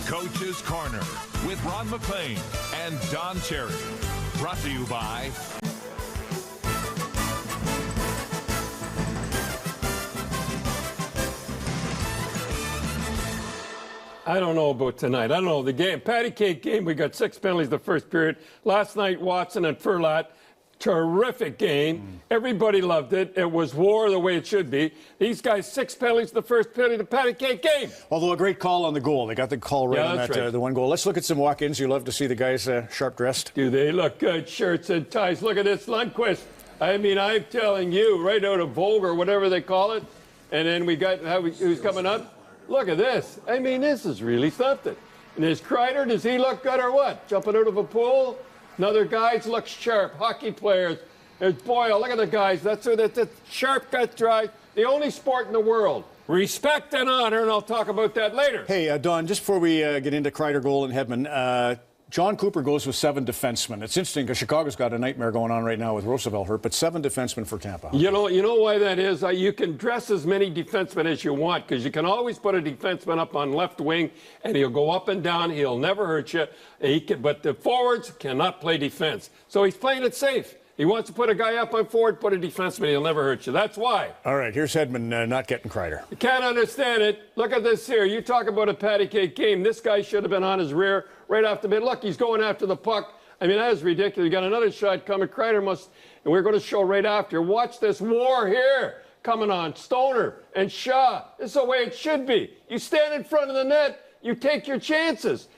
Coach's Corner with Ron McLean and Don Cherry. Brought to you by... I don't know about tonight. I don't know. The game, patty cake game, we got 6 penalties the first period. Last night, Watson and Furlat, terrific game. Everybody loved it. It was war the way it should be. These guys, 6 penalties the first period, the patty cake game. Although a great call on the goal. They got the call right on that, right. The one goal. Let's look at some walk-ins. You love to see the guys sharp dressed. Do they look good? Shirts and ties. Look at this Lundqvist. I mean, I'm telling you, right out of Vogue or whatever they call it. And then we got who's coming up. Look at this. I mean, this is really something. And there's Kreider. Does he look good or what? Jumping out of a pool? Another guys look sharp. Hockey players. There's Boyle. Look at the guys. That's sharp cut drive. The only sport in the world. Respect and honor, and I'll talk about that later. Hey, Don, just before we get into Kreider, Goal, and Hedman, John Cooper goes with 7 defensemen. It's interesting because Chicago's got a nightmare going on right now with Roosevelt hurt, but 7 defensemen for Tampa. You know why that is? You can dress as many defensemen as you want because you can always put a defenseman up on left wing and he'll go up and down. He'll never hurt you. But the forwards cannot play defense. So he's playing it safe. He wants to put a guy up on forward, put a defenseman. He'll never hurt you. That's why. All right, here's Hedman not getting Kreider. You can't understand it. Look at this here. You talk about a patty cake game. This guy should have been on his rear right off the bat. Look, he's going after the puck. I mean, that is ridiculous. You got another shot coming. Kreider must, and we're going to show right after. Watch this war here coming on. Stoner and Shaw. This is the way it should be. You stand in front of the net. You take your chances.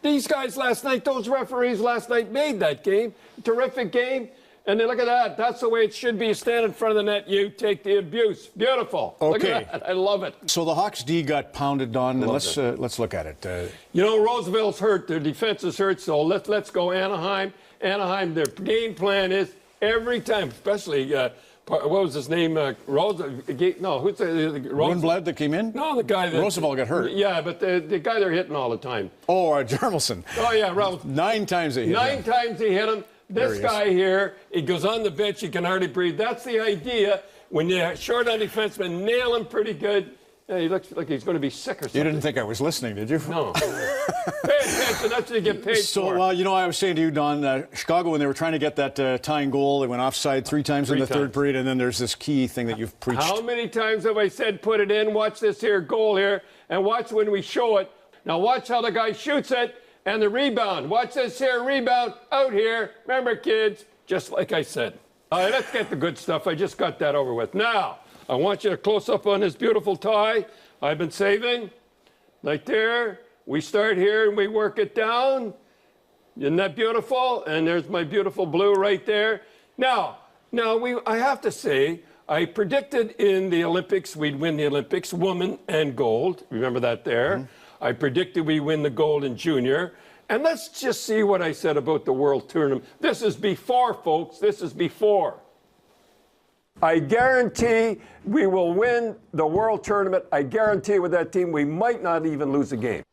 These guys last night, those referees last night made that game. Terrific game. And then look at that. That's the way it should be. You stand in front of the net. You take the abuse. Beautiful. Okay. Look at that. I love it. So the Hawks D got pounded on. And let's look at it. Roosevelt's hurt. Their defense is hurt. So let's go Anaheim. Anaheim, their game plan is every time, especially, what was his name? Roosevelt. No, who's the Rundblad that came in? No, the guy that... Roosevelt got hurt. Yeah, but the guy they're hitting all the time. Oh, Jarmelson. Oh, yeah, Roosevelt. 9 times they hit him. 9 times he hit him. This guy here, he goes on the bench, he can hardly breathe. That's the idea. When you're short on defenseman, nail him pretty good. Yeah, he looks like he's going to be sick or something. You didn't think I was listening, did you? No. Pay attention. That's what you get paid for. So, I was saying to you, Don, Chicago, when they were trying to get that tying goal, they went offside 3 times in the third period, and then there's this key thing that you've preached. How many times have I said put it in? Watch this here goal here, and watch when we show it. Now watch how the guy shoots it. And the rebound. Watch this here, rebound out here. Remember, kids, just like I said. All right, let's get the good stuff. I just got that over with. Now, I want you to close up on this beautiful tie I've been saving. Right there. We start here and we work it down. Isn't that beautiful? And there's my beautiful blue right there. Now, I have to say, I predicted in the Olympics we'd win the Olympics, woman and gold. Remember that there? Mm-hmm. I predicted we win the gold in junior. And let's just see what I said about the World Tournament. This is before, folks. This is before. I guarantee we will win the World Tournament. I guarantee with that team we might not even lose a game.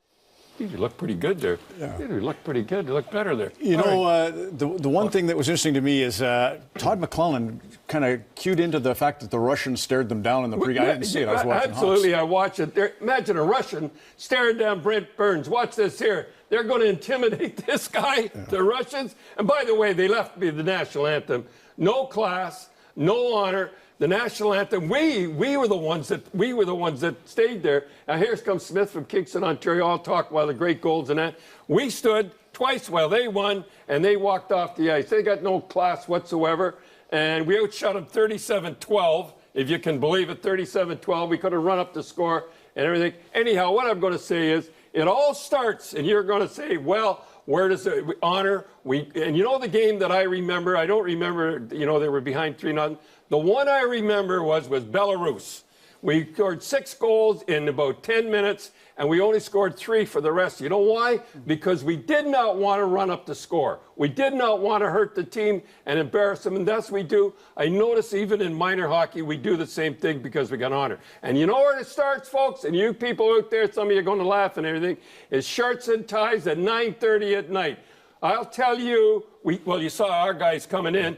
You look pretty good there. Yeah. You look pretty good. You look better there. The one thing that was interesting to me is Todd McClellan kind of cued into the fact that the Russians stared them down in the pregame. I didn't see it. I was watching Absolutely, Hawks. I watched it. Imagine a Russian staring down Brent Burns. Watch this here. They're going to intimidate this guy, the Russians. And by the way, they left me the national anthem. No class, no honor. The national anthem. We were the ones that stayed there. Now here comes Smith from Kingston, Ontario. I'll talk while the great goals and that. We stood twice while they won, and they walked off the ice. They got no class whatsoever, and we outshot them 37-12. If you can believe it, 37-12. We could have run up the score and everything. Anyhow, what I'm going to say is it all starts, and you're going to say, well, where does it honor? And you know the game that I remember? I don't remember, they were behind 3-0. The one I remember was Belarus. We scored 6 goals in about 10 minutes, and we only scored 3 for the rest. You know why? Because we did not want to run up the score. We did not want to hurt the team and embarrass them, and that's what we do. I notice even in minor hockey, we do the same thing because we got honor. And you know where it starts, folks? And you people out there, some of you are going to laugh and everything, is shirts and ties at 9:30 at night. I'll tell you, you saw our guys coming in.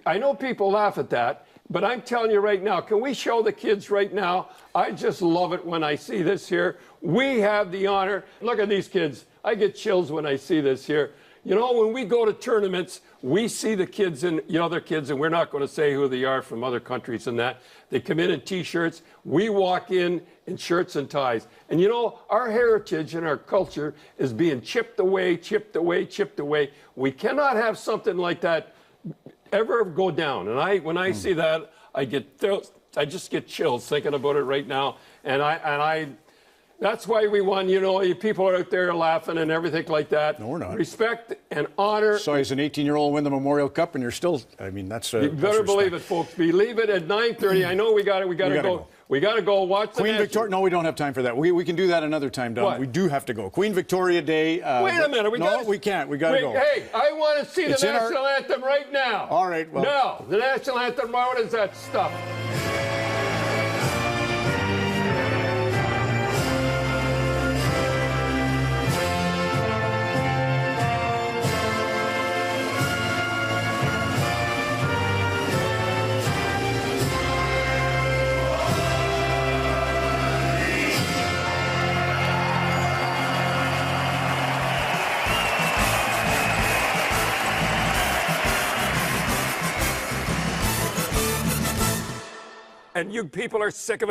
I know people laugh at that, But I'm telling you right now, can we show the kids right now? I just love it when I see this here. We have the honor. Look at these kids. I get chills when I see this here. You know, when we go to tournaments, we see the kids and the other kids, and we're not going to say who they are from other countries and that. They come in T-shirts. We walk in shirts and ties. And you know, our heritage and our culture is being chipped away, chipped away, chipped away. We cannot have something like that ever go down. And when I see that, I just get chills thinking about it right now. And that's why we won. You know, people are out there laughing and everything like that. No, we're not. Respect and honor. So he's an 18-year-old win the Memorial Cup, and you're still. I mean, that's. You better believe it, folks. We leave it at 9:30. I know we got to go. We got to go watch the Queen Victoria. No, we don't have time for that. We can do that another time, Don. What? We do have to go. Queen Victoria Day. Wait a minute. We can't. We got to go. Hey, I want to see the national anthem right now. All right. Well. No, the national anthem. What is that stuff? And you people are sick of it.